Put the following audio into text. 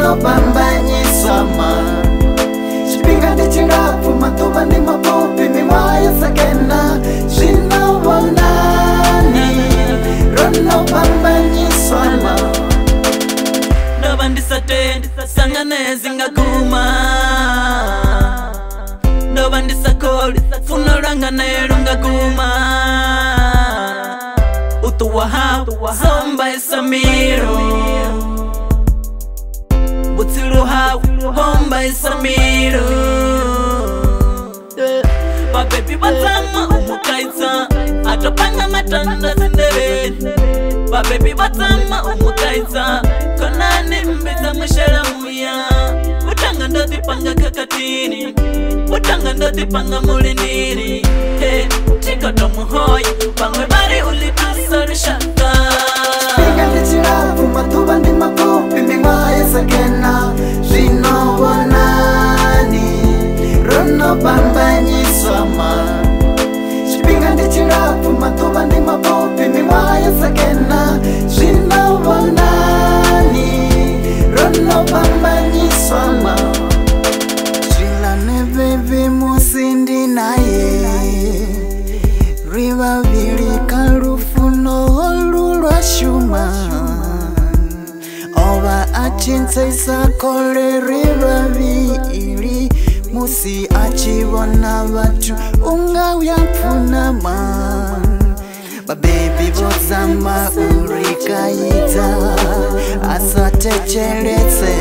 rono bambanyiswa ma chipinga ndi chilafu matuba ndi mapopi mimwaya sakena zvinobonani rono bambanyiswa ma ndoba ndisate sangane zingakuma ndoba ndisakoli funo lwanga nelungakuma utuwahabu somba isamiro butsiluhabu homba isamiro babebi batama umukaitsa atopanga matanda zindebeni babebi batama umukaitsa konani mbiza mwishela muya utanga ndodipanga kakatini utanga ndodipanga muliniri tikoto muhoyi pangwe bari ulitusorishaka chipinga ndi chilafu matuba ndi mapopi mimwaya sakena zvinobonani rono bambanyiswa ma chipinga ndi chilafu matuba ndi mapopi mimwaya sakena zvinobonani rono bambanyiswa ma zvilane bebi musindi naye rivavirika rufuno olulwashuma ova achinsaisa kole rivaviri musi achivona vatu unga vyapfunama babebi vozama urikaita asatecheletse